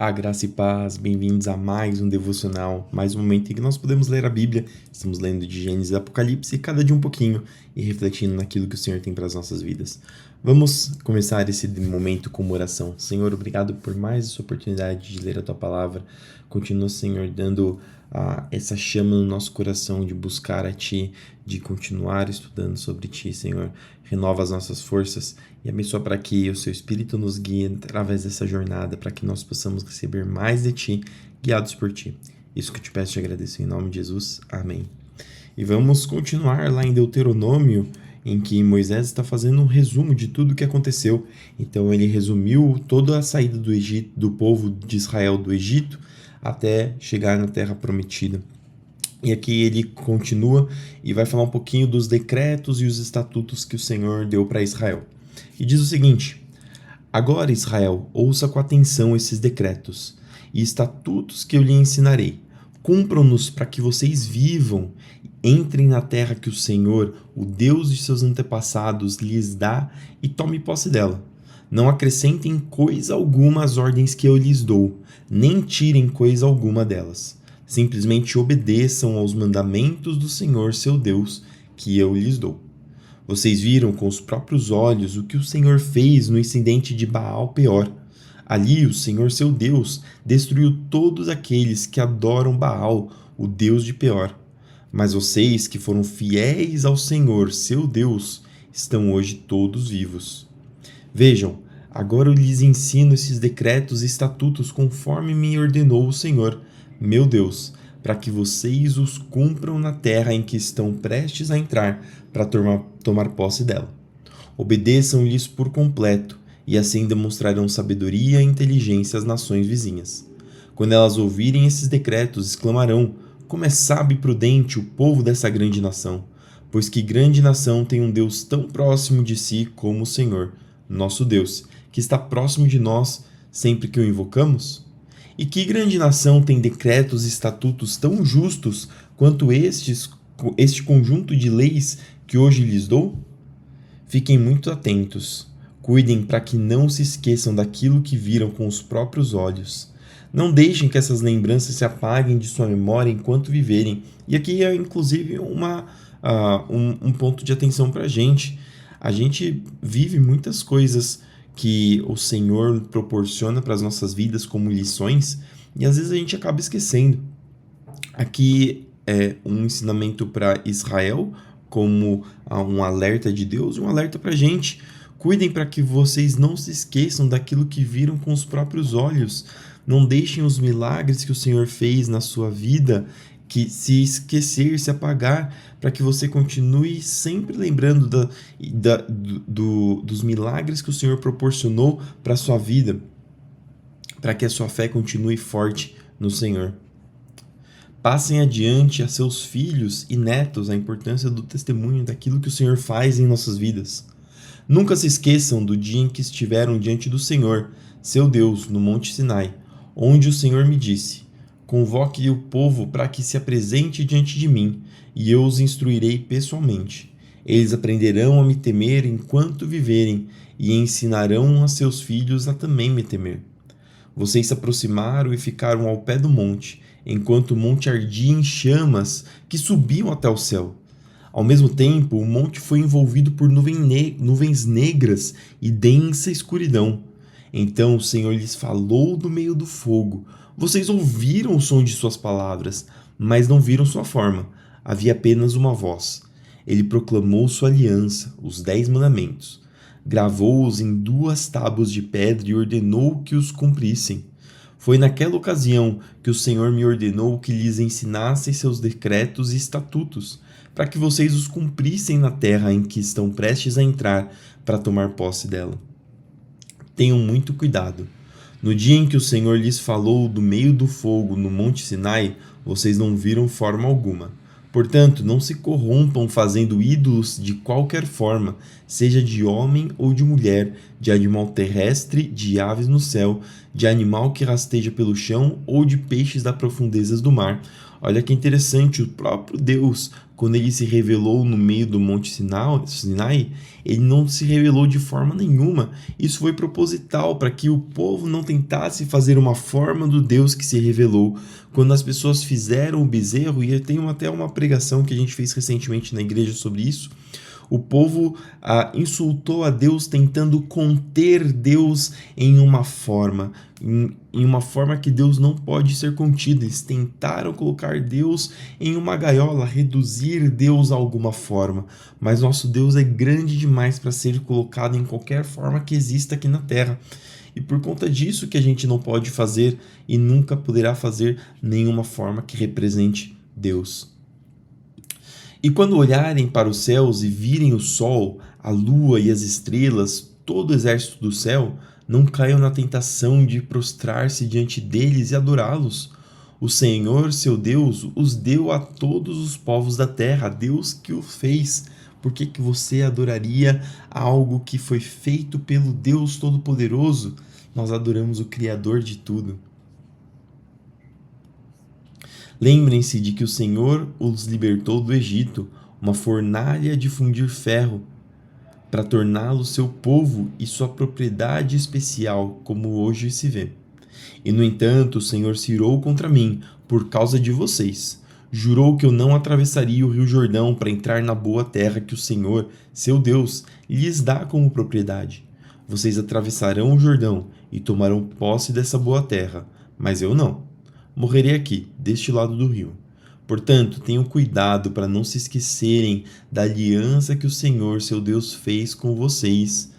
A graça e paz, bem-vindos a mais um devocional, mais um momento em que nós podemos ler a Bíblia. Estamos lendo de Gênesis e Apocalipse, cada dia um pouquinho, e refletindo naquilo que o Senhor tem para as nossas vidas. Vamos começar esse momento com uma oração. Senhor, obrigado por mais essa oportunidade de ler a Tua Palavra. Continua, Senhor, dando essa chama no nosso coração de buscar a Ti, de continuar estudando sobre Ti, Senhor. Renova as nossas forças e abençoa para que o Seu Espírito nos guie através dessa jornada, para que nós possamos receber mais de Ti, guiados por Ti. Isso que eu te peço e te agradeço em nome de Jesus. Amém. E vamos continuar lá em Deuteronômio, em que Moisés está fazendo um resumo de tudo o que aconteceu. Então ele resumiu toda a saída do Egito, do povo de Israel do Egito, até chegar na Terra Prometida. E aqui ele continua e vai falar um pouquinho dos decretos e os estatutos que o Senhor deu para Israel. E diz o seguinte: Agora, Israel, ouça com atenção esses decretos e estatutos que eu lhe ensinarei. Cumpram-nos para que vocês vivam, entrem na terra que o Senhor, o Deus de seus antepassados, lhes dá e tome posse dela. Não acrescentem coisa alguma às ordens que eu lhes dou, nem tirem coisa alguma delas. Simplesmente obedeçam aos mandamentos do Senhor, seu Deus, que eu lhes dou. Vocês viram com os próprios olhos o que o Senhor fez no incidente de Baal-Peor. Ali o Senhor, seu Deus, destruiu todos aqueles que adoram Baal, o Deus de Peor. Mas vocês que foram fiéis ao Senhor, seu Deus, estão hoje todos vivos. Vejam, agora eu lhes ensino esses decretos e estatutos conforme me ordenou o Senhor, meu Deus, para que vocês os cumpram na terra em que estão prestes a entrar para tomar posse dela. Obedeçam-lhes por completo, e assim demonstrarão sabedoria e inteligência às nações vizinhas. Quando elas ouvirem esses decretos, exclamarão: como é sábio e prudente o povo dessa grande nação, pois que grande nação tem um Deus tão próximo de si como o Senhor, nosso Deus, que está próximo de nós sempre que o invocamos? E que grande nação tem decretos e estatutos tão justos quanto este conjunto de leis que hoje lhes dou? Fiquem muito atentos. Cuidem para que não se esqueçam daquilo que viram com os próprios olhos. Não deixem que essas lembranças se apaguem de sua memória enquanto viverem. E aqui é inclusive um ponto de atenção para a gente. A gente vive muitas coisas que o Senhor proporciona para as nossas vidas como lições e às vezes a gente acaba esquecendo. Aqui é um ensinamento para Israel, como um alerta de Deus e um alerta para a gente. Cuidem para que vocês não se esqueçam daquilo que viram com os próprios olhos. Não deixem os milagres que o Senhor fez na sua vida que se esquecer, se apagar, para que você continue sempre lembrando dos milagres que o Senhor proporcionou para a sua vida, para que a sua fé continue forte no Senhor. Passem adiante a seus filhos e netos a importância do testemunho daquilo que o Senhor faz em nossas vidas. Nunca se esqueçam do dia em que estiveram diante do Senhor, seu Deus, no Monte Sinai, onde o Senhor me disse: convoque o povo para que se apresente diante de mim, e eu os instruirei pessoalmente. Eles aprenderão a me temer enquanto viverem, e ensinarão a seus filhos a também me temer. Vocês se aproximaram e ficaram ao pé do monte, enquanto o monte ardia em chamas que subiam até o céu. Ao mesmo tempo, o monte foi envolvido por nuvens negras e densa escuridão. Então o Senhor lhes falou do meio do fogo. Vocês ouviram o som de suas palavras, mas não viram sua forma. Havia apenas uma voz. Ele proclamou sua aliança, os 10 mandamentos. Gravou-os em 2 tábuas de pedra e ordenou que os cumprissem. Foi naquela ocasião que o Senhor me ordenou que lhes ensinasse seus decretos e estatutos, para que vocês os cumprissem na terra em que estão prestes a entrar para tomar posse dela. Tenham muito cuidado. No dia em que o Senhor lhes falou do meio do fogo no Monte Sinai, vocês não viram forma alguma. Portanto, não se corrompam fazendo ídolos de qualquer forma, seja de homem ou de mulher, de animal terrestre, de aves no céu, de animal que rasteja pelo chão ou de peixes das profundezas do mar. Olha que interessante, o próprio Deus, quando ele se revelou no meio do Monte Sinai, ele não se revelou de forma nenhuma. Isso foi proposital para que o povo não tentasse fazer uma forma do Deus que se revelou. Quando as pessoas fizeram o bezerro, e eu tenho até uma pregação que a gente fez recentemente na igreja sobre isso, o povo insultou a Deus tentando conter Deus em uma forma, em uma forma que Deus não pode ser contido. Eles tentaram colocar Deus em uma gaiola, reduzir Deus a alguma forma. Mas nosso Deus é grande demais para ser colocado em qualquer forma que exista aqui na Terra. E por conta disso que a gente não pode fazer e nunca poderá fazer nenhuma forma que represente Deus. E quando olharem para os céus e virem o sol, a lua e as estrelas, todo o exército do céu, não caiam na tentação de prostrar-se diante deles e adorá-los. O Senhor, seu Deus, os deu a todos os povos da terra, Deus que o fez. Por que você adoraria algo que foi feito pelo Deus Todo-Poderoso? Nós adoramos o Criador de tudo. Lembrem-se de que o Senhor os libertou do Egito, uma fornalha de fundir ferro, para torná-lo seu povo e sua propriedade especial, como hoje se vê. E, no entanto, o Senhor se irou contra mim, por causa de vocês. Jurou que eu não atravessaria o rio Jordão para entrar na boa terra que o Senhor, seu Deus, lhes dá como propriedade. Vocês atravessarão o Jordão e tomarão posse dessa boa terra, mas eu não. Morrerei aqui, deste lado do rio. Portanto, tenham cuidado para não se esquecerem da aliança que o Senhor, seu Deus, fez com vocês.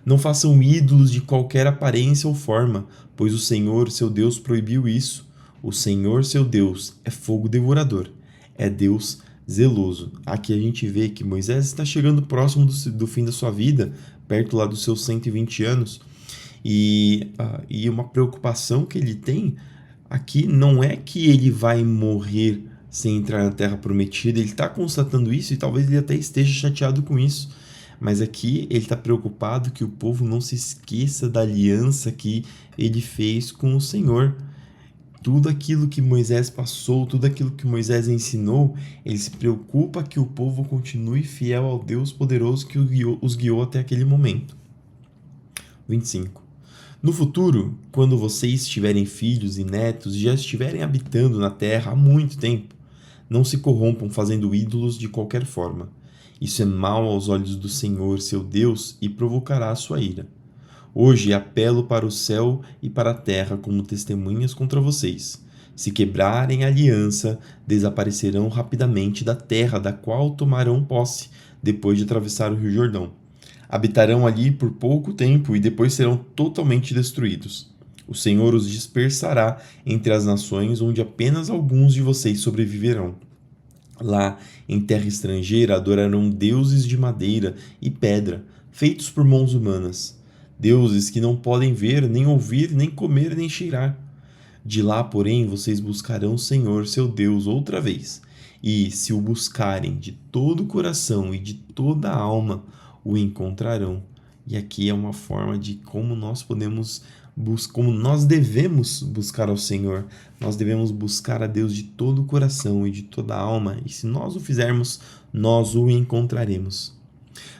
Não façam ídolos de qualquer aparência ou forma, pois o Senhor, seu Deus, proibiu isso. O Senhor, seu Deus, é fogo devorador, é Deus zeloso. Aqui a gente vê que Moisés está chegando próximo do fim da sua vida, perto lá dos seus 120 anos, e uma preocupação que ele tem aqui não é que ele vai morrer sem entrar na Terra Prometida. Ele está constatando isso e talvez ele até esteja chateado com isso. Mas aqui ele está preocupado que o povo não se esqueça da aliança que ele fez com o Senhor. Tudo aquilo que Moisés passou, tudo aquilo que Moisés ensinou, ele se preocupa que o povo continue fiel ao Deus poderoso que os guiou até aquele momento. 25. No futuro, quando vocês tiverem filhos e netos e já estiverem habitando na terra há muito tempo, não se corrompam fazendo ídolos de qualquer forma. Isso é mal aos olhos do Senhor, seu Deus, e provocará a sua ira. Hoje apelo para o céu e para a terra como testemunhas contra vocês. Se quebrarem a aliança, desaparecerão rapidamente da terra da qual tomarão posse depois de atravessar o Rio Jordão. Habitarão ali por pouco tempo e depois serão totalmente destruídos. O Senhor os dispersará entre as nações onde apenas alguns de vocês sobreviverão. Lá, em terra estrangeira, adorarão deuses de madeira e pedra, feitos por mãos humanas. Deuses que não podem ver, nem ouvir, nem comer, nem cheirar. De lá, porém, vocês buscarão o Senhor, seu Deus, outra vez. E, se o buscarem de todo o coração e de toda a alma, o encontrarão. E aqui é uma forma de como nós podemos como nós devemos buscar ao Senhor. Nós devemos buscar a Deus de todo o coração e de toda a alma, e se nós o fizermos, nós o encontraremos.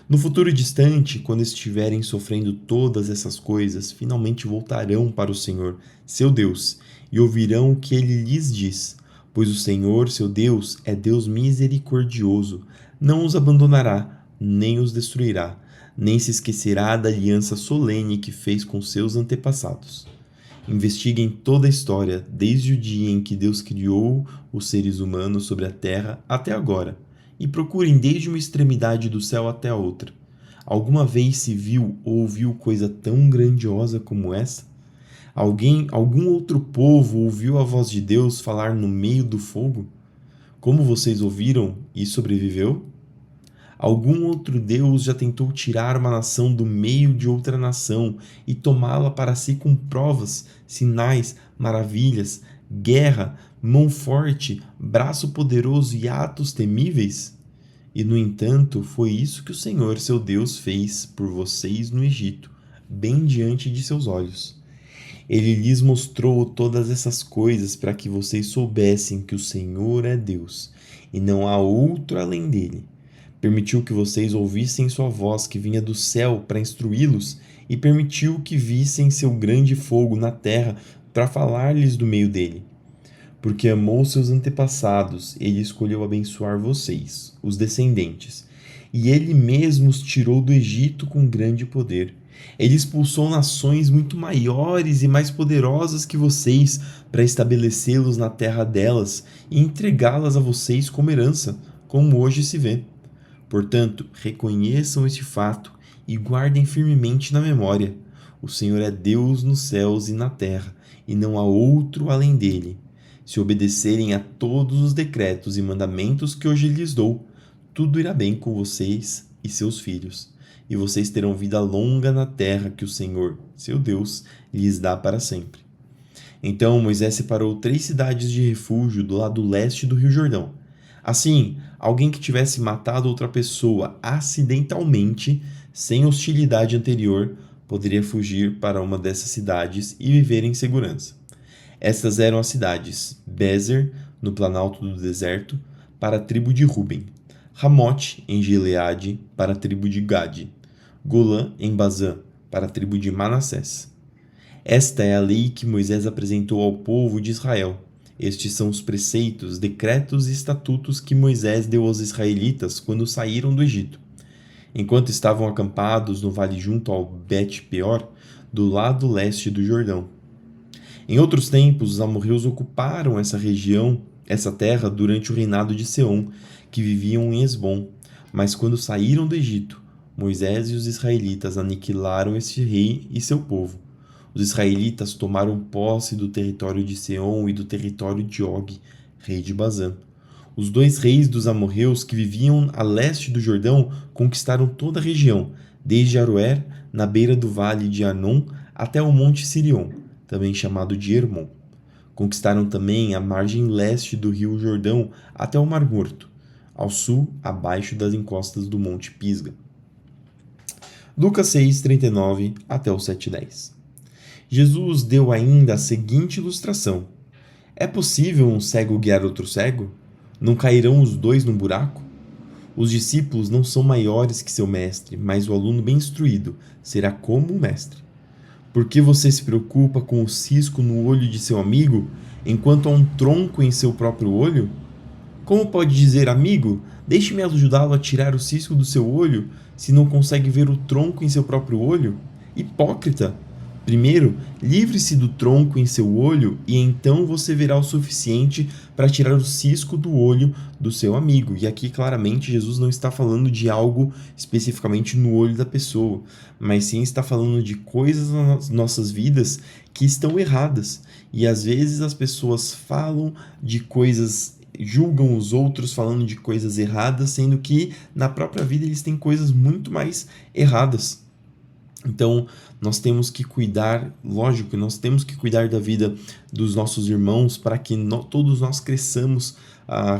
No futuro distante, quando estiverem sofrendo todas essas coisas, finalmente voltarão para o Senhor, seu Deus, e ouvirão o que ele lhes diz, pois o Senhor, seu Deus, é Deus misericordioso, não os abandonará, nem os destruirá, nem se esquecerá da aliança solene que fez com seus antepassados. Investiguem toda a história, desde o dia em que Deus criou os seres humanos sobre a terra até agora, e procurem desde uma extremidade do céu até a outra. Alguma vez se viu ou ouviu coisa tão grandiosa como essa? Algum outro povo ouviu a voz de Deus falar no meio do fogo? Como vocês ouviram e sobreviveu? Algum outro Deus já tentou tirar uma nação do meio de outra nação e tomá-la para si com provas, sinais, maravilhas, guerra, mão forte, braço poderoso e atos temíveis? E, no entanto, foi isso que o Senhor, seu Deus, fez por vocês no Egito, bem diante de seus olhos. Ele lhes mostrou todas essas coisas para que vocês soubessem que o Senhor é Deus, e não há outro além dele. Permitiu que vocês ouvissem sua voz que vinha do céu para instruí-los, e permitiu que vissem seu grande fogo na terra para falar-lhes do meio dele. Porque amou seus antepassados, ele escolheu abençoar vocês, os descendentes. E ele mesmo os tirou do Egito com grande poder. Ele expulsou nações muito maiores e mais poderosas que vocês para estabelecê-los na terra delas e entregá-las a vocês como herança, como hoje se vê. Portanto, reconheçam este fato e guardem firmemente na memória. O Senhor é Deus nos céus e na terra, e não há outro além dele. Se obedecerem a todos os decretos e mandamentos que hoje lhes dou, tudo irá bem com vocês e seus filhos, e vocês terão vida longa na terra que o Senhor, seu Deus, lhes dá para sempre. Então Moisés separou 3 cidades de refúgio do lado leste do Rio Jordão. Assim, alguém que tivesse matado outra pessoa acidentalmente, sem hostilidade anterior, poderia fugir para uma dessas cidades e viver em segurança. Estas eram as cidades: Bezer, no planalto do deserto, para a tribo de Ruben; Ramote, em Gileade, para a tribo de Gade; Golã, em Bazã, para a tribo de Manassés. Esta é a lei que Moisés apresentou ao povo de Israel. Estes são os preceitos, decretos e estatutos que Moisés deu aos israelitas quando saíram do Egito. Enquanto estavam acampados no vale junto ao Bet-peor, do lado leste do Jordão. Em outros tempos, os amorreus ocuparam essa região, essa terra, durante o reinado de Seom, que viviam em Esbom. Mas quando saíram do Egito, Moisés e os israelitas aniquilaram este rei e seu povo. Os israelitas tomaram posse do território de Seom e do território de Og, rei de Bazã. Os 2 reis dos amorreus que viviam a leste do Jordão conquistaram toda a região, desde Aroer, na beira do vale de Arnon, até o monte Sirion, também chamado de Hermon. Conquistaram também a margem leste do rio Jordão até o Mar Morto, ao sul, abaixo das encostas do monte Pisga. Lucas 6:39 até o 7:10. Jesus deu ainda a seguinte ilustração: é possível um cego guiar outro cego? Não cairão os 2 num buraco? Os discípulos não são maiores que seu mestre, mas o aluno bem instruído será como o mestre. Por que você se preocupa com o cisco no olho de seu amigo, enquanto há um tronco em seu próprio olho? Como pode dizer: amigo, deixe-me ajudá-lo a tirar o cisco do seu olho, se não consegue ver o tronco em seu próprio olho? Hipócrita! Primeiro, livre-se do tronco em seu olho, e então você verá o suficiente para tirar o cisco do olho do seu amigo. E aqui, claramente, Jesus não está falando de algo especificamente no olho da pessoa, mas sim está falando de coisas nas nossas vidas que estão erradas. E às vezes as pessoas falam de coisas, julgam os outros falando de coisas erradas, sendo que na própria vida eles têm coisas muito mais erradas. Então, nós temos que cuidar, lógico, nós temos que cuidar da vida dos nossos irmãos para que todos nós cresçamos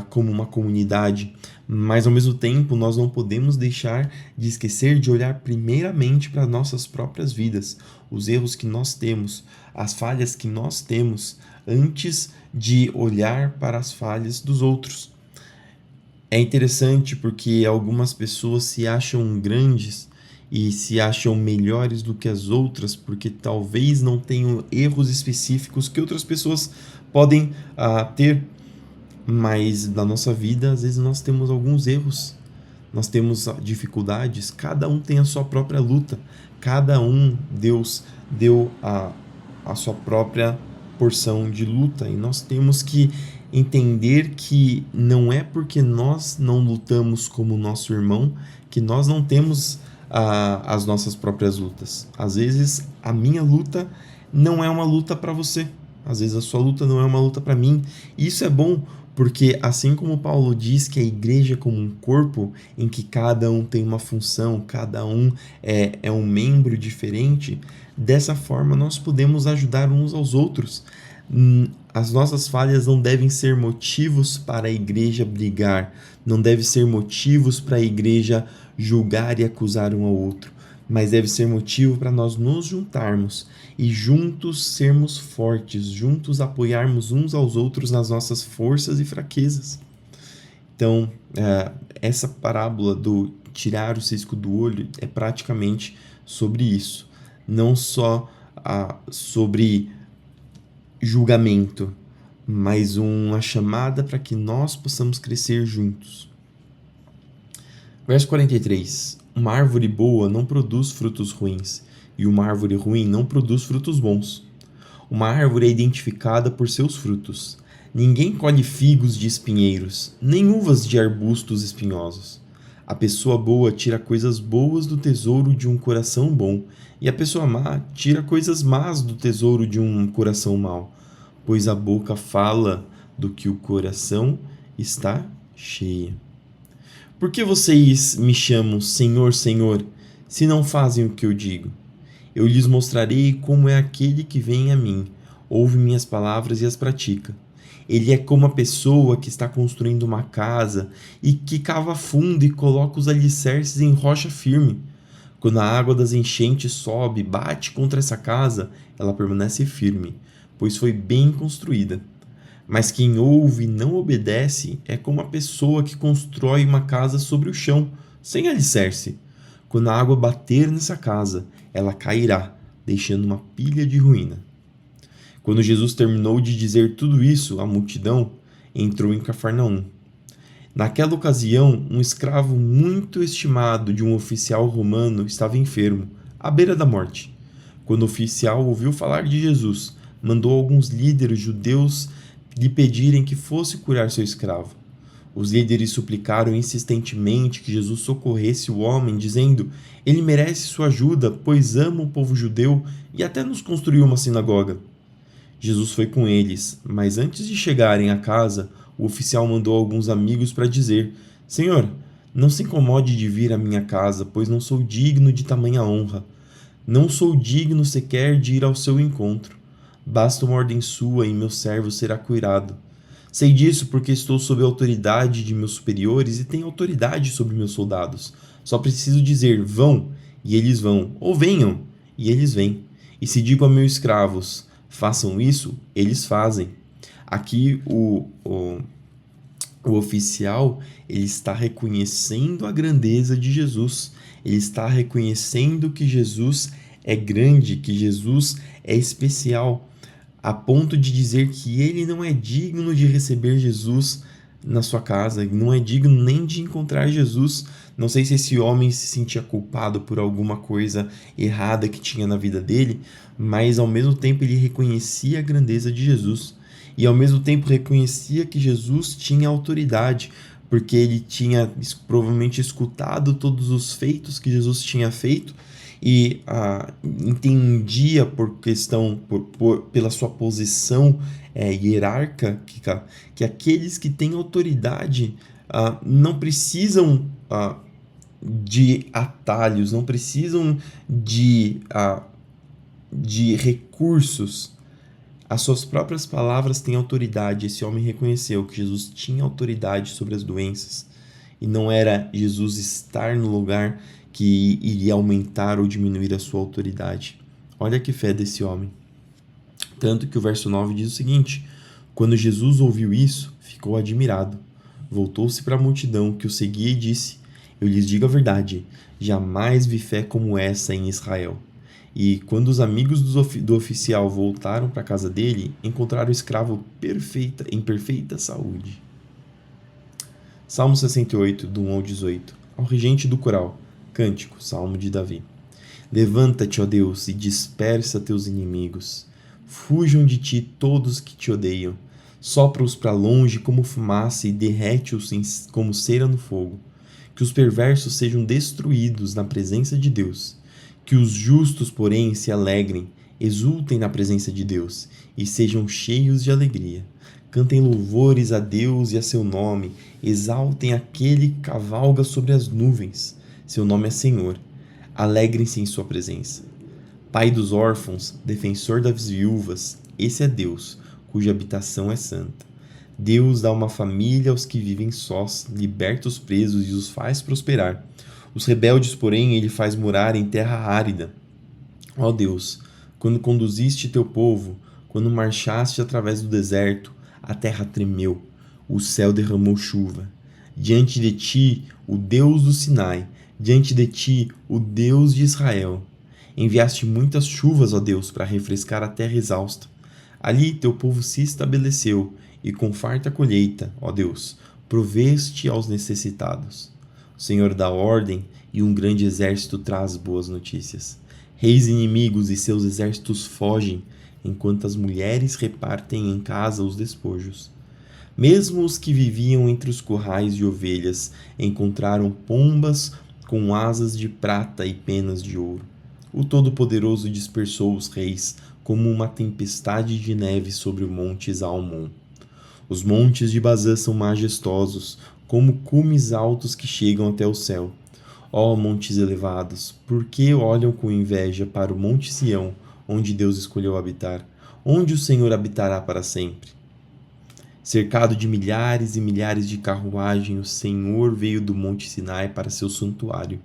como uma comunidade, mas ao mesmo tempo nós não podemos deixar de esquecer de olhar primeiramente para nossas próprias vidas, os erros que nós temos, as falhas que nós temos, antes de olhar para as falhas dos outros. É interessante porque algumas pessoas se acham grandes e se acham melhores do que as outras porque talvez não tenham erros específicos que outras pessoas podem ter, mas na nossa vida às vezes nós temos alguns erros, nós temos dificuldades, cada um tem a sua própria luta, cada um, Deus deu a sua própria porção de luta, e nós temos que entender que não é porque nós não lutamos como nosso irmão que nós não temos as nossas próprias lutas. Às vezes a minha luta não é uma luta para você, às vezes a sua luta não é uma luta para mim, e isso é bom, porque assim como Paulo diz que a igreja é como um corpo em que cada um tem uma função, cada um é um membro diferente, dessa forma nós podemos ajudar uns aos outros. As nossas falhas não devem ser motivos para a igreja brigar, não devem ser motivos para a igreja julgar e acusar um ao outro, mas deve ser motivo para nós nos juntarmos e juntos sermos fortes, juntos apoiarmos uns aos outros nas nossas forças e fraquezas. Então, essa parábola do tirar o cisco do olho é praticamente sobre isso, não só sobre julgamento, mas uma chamada para que nós possamos crescer juntos. Verso 43. Uma árvore boa não produz frutos ruins, e uma árvore ruim não produz frutos bons. Uma árvore é identificada por seus frutos. Ninguém colhe figos de espinheiros, nem uvas de arbustos espinhosos. A pessoa boa tira coisas boas do tesouro de um coração bom, e a pessoa má tira coisas más do tesouro de um coração mau, pois a boca fala do que o coração está cheio. Por que vocês me chamam Senhor, Senhor, se não fazem o que eu digo? Eu lhes mostrarei como é aquele que vem a mim, ouve minhas palavras e as pratica. Ele é como a pessoa que está construindo uma casa e que cava fundo e coloca os alicerces em rocha firme. Quando a água das enchentes sobe e bate contra essa casa, ela permanece firme, pois foi bem construída. Mas quem ouve e não obedece é como a pessoa que constrói uma casa sobre o chão, sem alicerce. Quando a água bater nessa casa, ela cairá, deixando uma pilha de ruína. Quando Jesus terminou de dizer tudo isso à multidão, entrou em Cafarnaum. Naquela ocasião, um escravo muito estimado de um oficial romano estava enfermo, à beira da morte. Quando o oficial ouviu falar de Jesus, mandou alguns líderes judeus lhe pedirem que fosse curar seu escravo. Os líderes suplicaram insistentemente que Jesus socorresse o homem, dizendo: ele merece sua ajuda, pois ama o povo judeu e até nos construiu uma sinagoga. Jesus foi com eles, mas antes de chegarem à casa, o oficial mandou alguns amigos para dizer: Senhor, não se incomode de vir à minha casa, pois não sou digno de tamanha honra. Não sou digno sequer de ir ao seu encontro. Basta uma ordem sua e meu servo será curado. Sei disso porque estou sob a autoridade de meus superiores e tenho autoridade sobre meus soldados. Só preciso dizer: vão, e eles vão, ou venham, e eles vêm. E se digo a meus escravos: façam isso, eles fazem. Aqui o oficial, ele está reconhecendo a grandeza de Jesus. Ele está reconhecendo que Jesus é grande, que Jesus é especial, a ponto de dizer que ele não é digno de receber Jesus na sua casa, não é digno nem de encontrar Jesus. Não sei se esse homem se sentia culpado por alguma coisa errada que tinha na vida dele, mas ao mesmo tempo ele reconhecia a grandeza de Jesus e ao mesmo tempo reconhecia que Jesus tinha autoridade, porque ele tinha provavelmente escutado todos os feitos que Jesus tinha feito e entendia pela sua posição hierárquica que aqueles que têm autoridade não precisam de atalhos, não precisam de recursos. As suas próprias palavras têm autoridade. Esse homem reconheceu que Jesus tinha autoridade sobre as doenças e não era Jesus estar no lugar que iria aumentar ou diminuir a sua autoridade. Olha que fé desse homem. Tanto que o verso 9 diz o seguinte: quando Jesus ouviu isso, ficou admirado. Voltou-se para a multidão que o seguia e disse: eu lhes digo a verdade, jamais vi fé como essa em Israel. E quando os amigos do oficial voltaram para a casa dele, encontraram o escravo em perfeita saúde. Salmo 68, do 1 ao 18. Ao regente do coral, cântico, salmo de Davi. Levanta-te, ó Deus, e dispersa teus inimigos. Fujam de ti todos que te odeiam. Sopra-os para longe como fumaça e derrete-os como cera no fogo. Que os perversos sejam destruídos na presença de Deus. Que os justos, porém, se alegrem, exultem na presença de Deus e sejam cheios de alegria. Cantem louvores a Deus e a seu nome, exaltem aquele que cavalga sobre as nuvens. Seu nome é Senhor. Alegrem-se em sua presença. Pai dos órfãos, defensor das viúvas, esse é Deus, cuja habitação é santa. Deus dá uma família aos que vivem sós, liberta os presos e os faz prosperar. Os rebeldes, porém, ele faz morar em terra árida. Ó Deus, quando conduziste teu povo, quando marchaste através do deserto, a terra tremeu, o céu derramou chuva. Diante de ti, o Deus do Sinai, diante de ti, o Deus de Israel. Enviaste muitas chuvas, ó Deus, para refrescar a terra exausta. Ali teu povo se estabeleceu, e com farta colheita, ó Deus, proveste aos necessitados. O Senhor dá ordem, e um grande exército traz boas notícias. Reis inimigos e seus exércitos fogem, enquanto as mulheres repartem em casa os despojos. Mesmo os que viviam entre os currais de ovelhas encontraram pombas com asas de prata e penas de ouro. O Todo-Poderoso dispersou os reis como uma tempestade de neve sobre o monte Zalmon. Os montes de Bazã são majestosos, como cumes altos que chegam até o céu. Ó montes elevados, por que olham com inveja para o monte Sião, onde Deus escolheu habitar, onde o Senhor habitará para sempre? Cercado de milhares e milhares de carruagens, o Senhor veio do monte Sinai para seu santuário.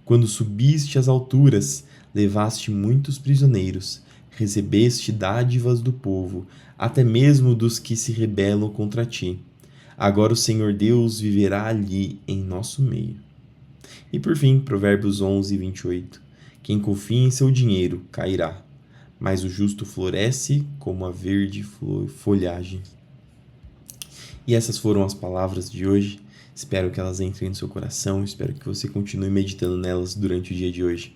Quando subiste às alturas, levaste muitos prisioneiros, recebeste dádivas do povo, até mesmo dos que se rebelam contra ti. Agora o Senhor Deus viverá ali em nosso meio. E por fim, Provérbios 11, 28. Quem confia em seu dinheiro cairá, mas o justo floresce como a verde folhagem. E essas foram as palavras de hoje. Espero que elas entrem no seu coração, espero que você continue meditando nelas durante o dia de hoje.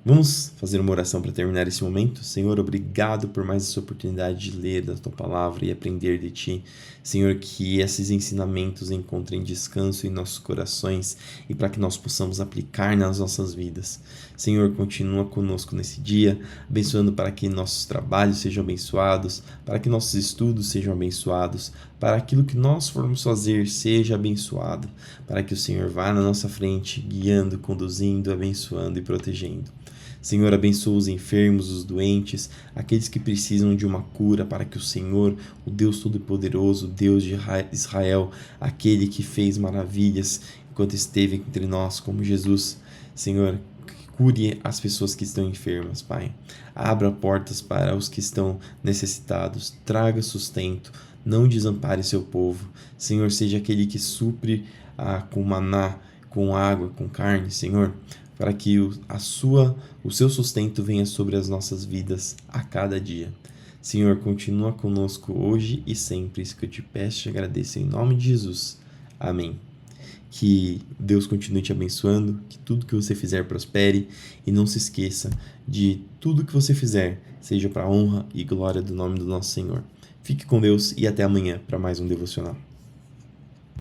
Vamos fazer uma oração para terminar esse momento? Senhor, obrigado por mais essa oportunidade de ler da Tua Palavra e aprender de Ti. Senhor, que esses ensinamentos encontrem descanso em nossos corações e para que nós possamos aplicar nas nossas vidas. Senhor, continua conosco nesse dia, abençoando para que nossos trabalhos sejam abençoados, para que nossos estudos sejam abençoados, para aquilo que nós formos fazer seja abençoado, para que o Senhor vá na nossa frente, guiando, conduzindo, abençoando e protegendo. Senhor, abençoa os enfermos, os doentes, aqueles que precisam de uma cura, para que o Senhor, o Deus Todo-Poderoso, o Deus de Israel, aquele que fez maravilhas enquanto esteve entre nós, como Jesus, Senhor, cure as pessoas que estão enfermas, Pai. Abra portas para os que estão necessitados, traga sustento, não desampare seu povo. Senhor, seja aquele que supre com maná, com água, com carne, Senhor, para que o seu sustento venha sobre as nossas vidas a cada dia. Senhor, continua conosco hoje e sempre. Isso que eu te peço e agradeço em nome de Jesus. Amém. Que Deus continue te abençoando, que tudo que você fizer prospere e não se esqueça de tudo que você fizer seja para a honra e glória do nome do nosso Senhor. Fique com Deus e até amanhã para mais um devocional.